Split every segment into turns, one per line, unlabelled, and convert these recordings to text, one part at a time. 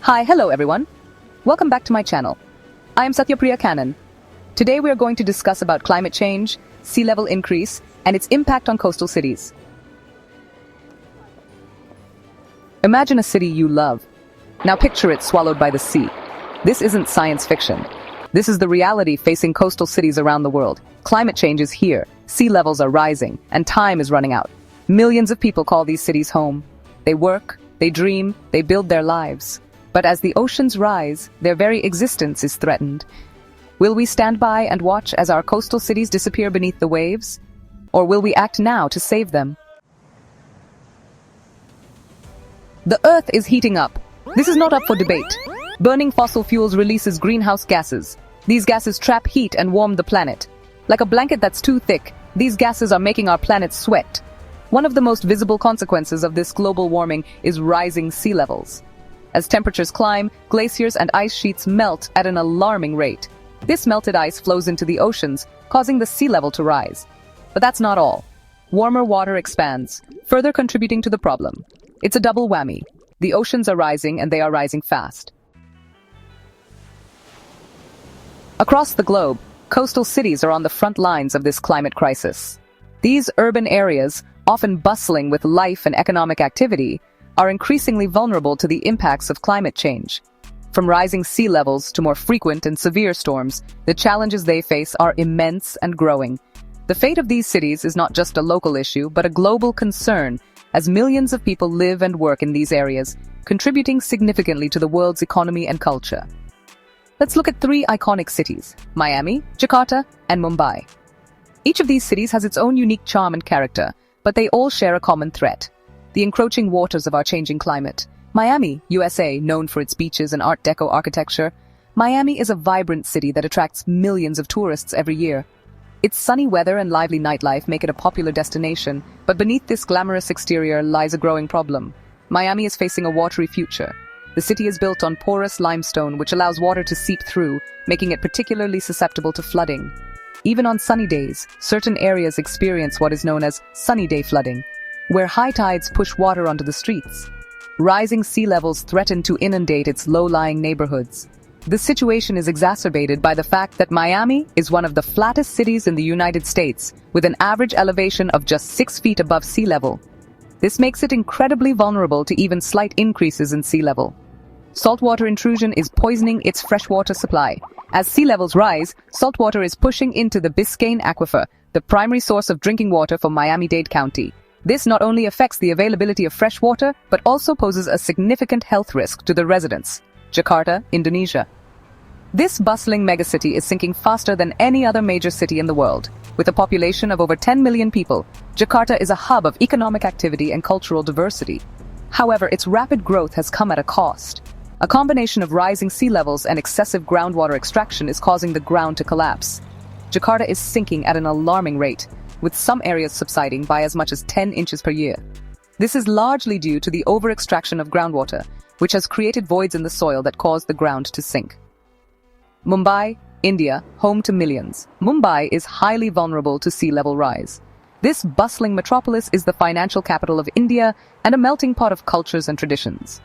Hello everyone. Welcome back to my channel. I am Satyapriya Kannan. Today we are going to discuss about climate change, sea level increase, and its impact on coastal cities. Imagine a city you love. Now picture it swallowed by the sea. This isn't science fiction. This is the reality facing coastal cities around the world. Climate change is here, sea levels are rising, and time is running out. Millions of people call these cities home. They work, they dream, they build their lives. But as the oceans rise, their very existence is threatened. Will we stand by and watch as our coastal cities disappear beneath the waves? Or will we act now to save them? The Earth is heating up. This is not up for debate. Burning fossil fuels releases greenhouse gases. These gases trap heat and warm the planet. Like a blanket that's too thick, these gases are making our planet sweat. One of the most visible consequences of this global warming is rising sea levels. As temperatures climb, glaciers and ice sheets melt at an alarming rate. This melted ice flows into the oceans, causing the sea level to rise. But that's not all. Warmer water expands, further contributing to the problem. It's a double whammy. The oceans are rising, and they are rising fast. Across the globe, coastal cities are on the front lines of this climate crisis. These urban areas, often bustling with life and economic activity, are increasingly vulnerable to the impacts of climate change. From rising sea levels to more frequent and severe storms, the challenges they face are immense and growing. The fate of these cities is not just a local issue, but a global concern, as millions of people live and work in these areas, contributing significantly to the world's economy and culture. Let's look at three iconic cities: Miami, Jakarta, and Mumbai. Each of these cities has its own unique charm and character, but they all share a common threat: the encroaching waters of our changing climate. Miami, USA, known for its beaches and Art Deco architecture, Miami is a vibrant city that attracts millions of tourists every year. Its sunny weather and lively nightlife make it a popular destination, but beneath this glamorous exterior lies a growing problem. Miami is facing a watery future. The city is built on porous limestone, which allows water to seep through, making it particularly susceptible to flooding. Even on sunny days, certain areas experience what is known as sunny day flooding, where high tides push water onto the streets. Rising sea levels threaten to inundate its low-lying neighborhoods. The situation is exacerbated by the fact that Miami is one of the flattest cities in the United States, with an average elevation of just 6 feet above sea level. This makes it incredibly vulnerable to even slight increases in sea level. Saltwater intrusion is poisoning its freshwater supply. As sea levels rise, saltwater is pushing into the Biscayne Aquifer, the primary source of drinking water for Miami-Dade County. This not only affects the availability of fresh water, but also poses a significant health risk to the residents. Jakarta, Indonesia. This bustling megacity is sinking faster than any other major city in the world. With a population of over 10 million people, Jakarta is a hub of economic activity and cultural diversity. However, its rapid growth has come at a cost. A combination of rising sea levels and excessive groundwater extraction is causing the ground to collapse. Jakarta is sinking at an alarming rate, with some areas subsiding by as much as 10 inches per year. This is largely due to the over-extraction of groundwater, which has created voids in the soil that cause the ground to sink. Mumbai, India, home to millions. Mumbai is highly vulnerable to sea level rise. This bustling metropolis is the financial capital of India and a melting pot of cultures and traditions.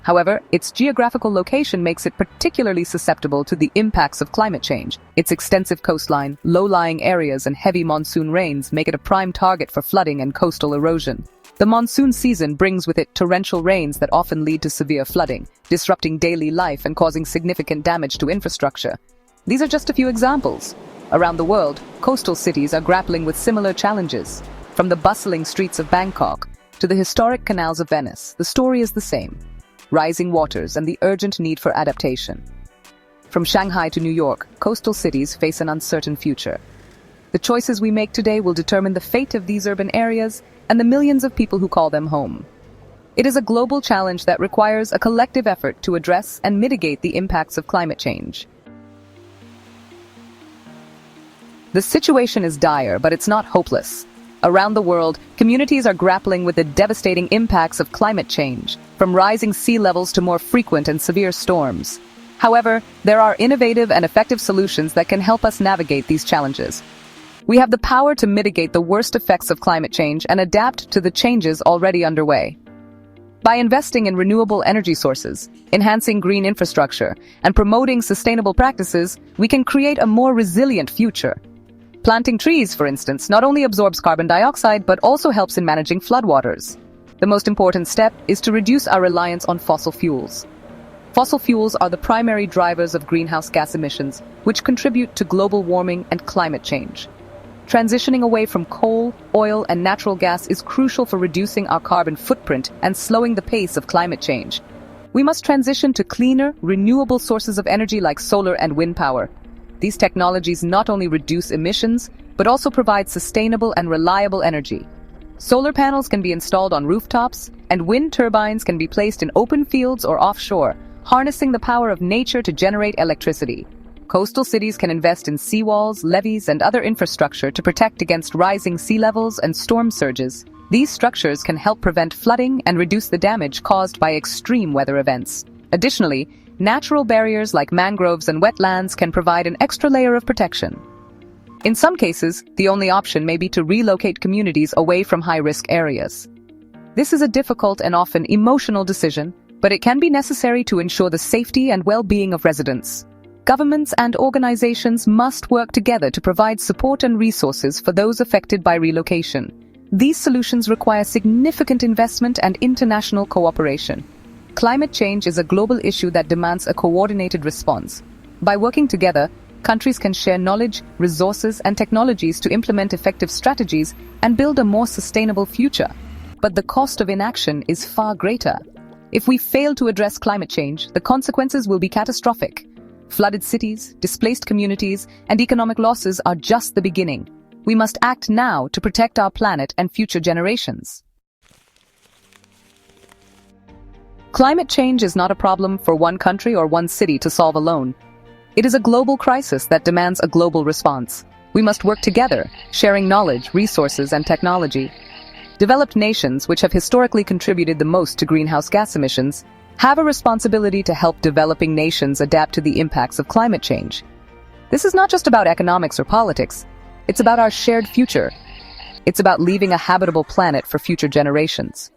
However, its geographical location makes it particularly susceptible to the impacts of climate change. Its extensive coastline, low-lying areas, and heavy monsoon rains make it a prime target for flooding and coastal erosion. The monsoon season brings with it torrential rains that often lead to severe flooding, disrupting daily life and causing significant damage to infrastructure. These are just a few examples. Around the world, coastal cities are grappling with similar challenges. From the bustling streets of Bangkok to the historic canals of Venice, the story is the same: rising waters and the urgent need for adaptation. From Shanghai to New York, coastal cities face an uncertain future. The choices we make today will determine the fate of these urban areas and the millions of people who call them home. It is a global challenge that requires a collective effort to address and mitigate the impacts of climate change. The situation is dire, but it's not hopeless. Around the world, communities are grappling with the devastating impacts of climate change, from rising sea levels to more frequent and severe storms. However, there are innovative and effective solutions that can help us navigate these challenges. We have the power to mitigate the worst effects of climate change and adapt to the changes already underway. By investing in renewable energy sources, enhancing green infrastructure, and promoting sustainable practices, we can create a more resilient future. Planting trees, for instance, not only absorbs carbon dioxide but also helps in managing floodwaters. The most important step is to reduce our reliance on fossil fuels. Fossil fuels are the primary drivers of greenhouse gas emissions, which contribute to global warming and climate change. Transitioning away from coal, oil, and natural gas is crucial for reducing our carbon footprint and slowing the pace of climate change. We must transition to cleaner, renewable sources of energy like solar and wind power. These technologies not only reduce emissions, but also provide sustainable and reliable energy. Solar panels can be installed on rooftops, and wind turbines can be placed in open fields or offshore, harnessing the power of nature to generate electricity. Coastal cities can invest in seawalls, levees, and other infrastructure to protect against rising sea levels and storm surges. These structures can help prevent flooding and reduce the damage caused by extreme weather events. Additionally, natural barriers like mangroves and wetlands can provide an extra layer of protection. In some cases, the only option may be to relocate communities away from high-risk areas. This is a difficult and often emotional decision, but it can be necessary to ensure the safety and well-being of residents. Governments and organizations must work together to provide support and resources for those affected by relocation. These solutions require significant investment and international cooperation. Climate change is a global issue that demands a coordinated response. By working together, countries can share knowledge, resources, and technologies to implement effective strategies and build a more sustainable future. But the cost of inaction is far greater. If we fail to address climate change, the consequences will be catastrophic. Flooded cities, displaced communities, and economic losses are just the beginning. We must act now to protect our planet and future generations. Climate change is not a problem for one country or one city to solve alone. It is a global crisis that demands a global response. We must work together, sharing knowledge, resources, and technology. Developed nations, which have historically contributed the most to greenhouse gas emissions, have a responsibility to help developing nations adapt to the impacts of climate change. This is not just about economics or politics. It's about our shared future. It's about leaving a habitable planet for future generations.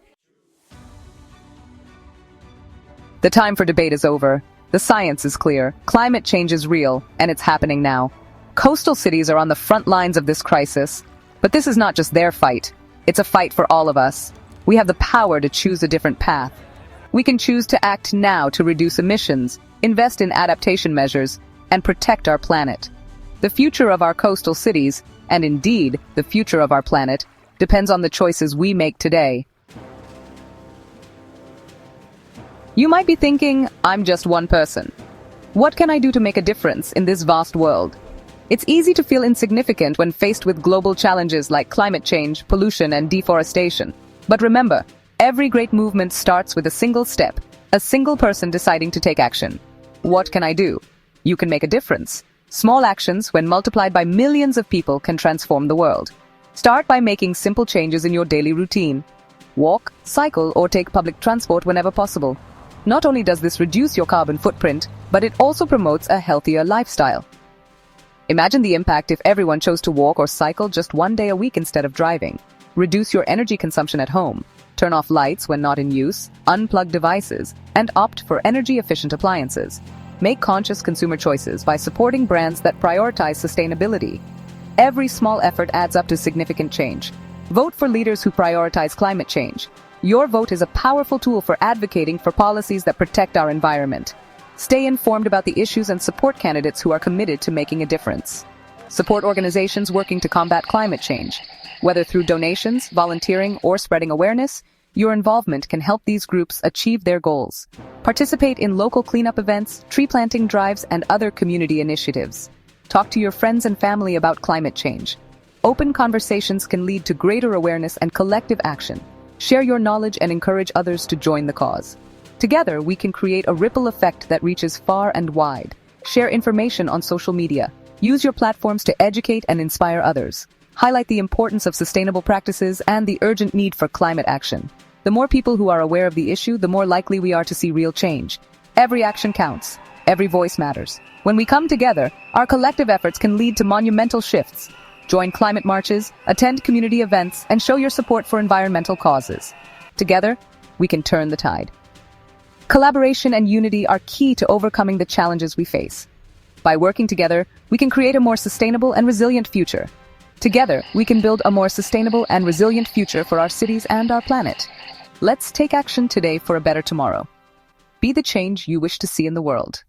The time for debate is over. The science is clear. Climate change is real, and it's happening now. Coastal cities are on the front lines of this crisis, but this is not just their fight. It's a fight for all of us. We have the power to choose a different path. We can choose to act now to reduce emissions, invest in adaptation measures, and protect our planet. The future of our coastal cities, and indeed, the future of our planet, depends on the choices we make today. You might be thinking, I'm just one person. What can I do to make a difference in this vast world? It's easy to feel insignificant when faced with global challenges like climate change, pollution, and deforestation. But remember, every great movement starts with a single step, a single person deciding to take action. What can I do? You can make a difference. Small actions, when multiplied by millions of people, can transform the world. Start by making simple changes in your daily routine. Walk, cycle, or take public transport whenever possible. Not only does this reduce your carbon footprint, but it also promotes a healthier lifestyle. Imagine the impact if everyone chose to walk or cycle just one day a week instead of driving. Reduce your energy consumption at home. Turn off lights when not in use, unplug devices, and opt for energy-efficient appliances. Make conscious consumer choices by supporting brands that prioritize sustainability. Every small effort adds up to significant change. Vote for leaders who prioritize climate change. Your vote is a powerful tool for advocating for policies that protect our environment. Stay informed about the issues and support candidates who are committed to making a difference. Support organizations working to combat climate change. Whether through donations, volunteering, or spreading awareness, your involvement can help these groups achieve their goals. Participate in local cleanup events, tree planting drives, and other community initiatives. Talk to your friends and family about climate change. Open conversations can lead to greater awareness and collective action. Share your knowledge and encourage others to join the cause. Together, we can create a ripple effect that reaches far and wide. Share information on social media. Use your platforms to educate and inspire others. Highlight the importance of sustainable practices and the urgent need for climate action. The more people who are aware of the issue, the more likely we are to see real change. Every action counts. Every voice matters. When we come together, our collective efforts can lead to monumental shifts. Join climate marches, attend community events, and show your support for environmental causes. Together, we can turn the tide. Collaboration and unity are key to overcoming the challenges we face. By working together, we can create a more sustainable and resilient future. Together, we can build a more sustainable and resilient future for our cities and our planet. Let's take action today for a better tomorrow. Be the change you wish to see in the world.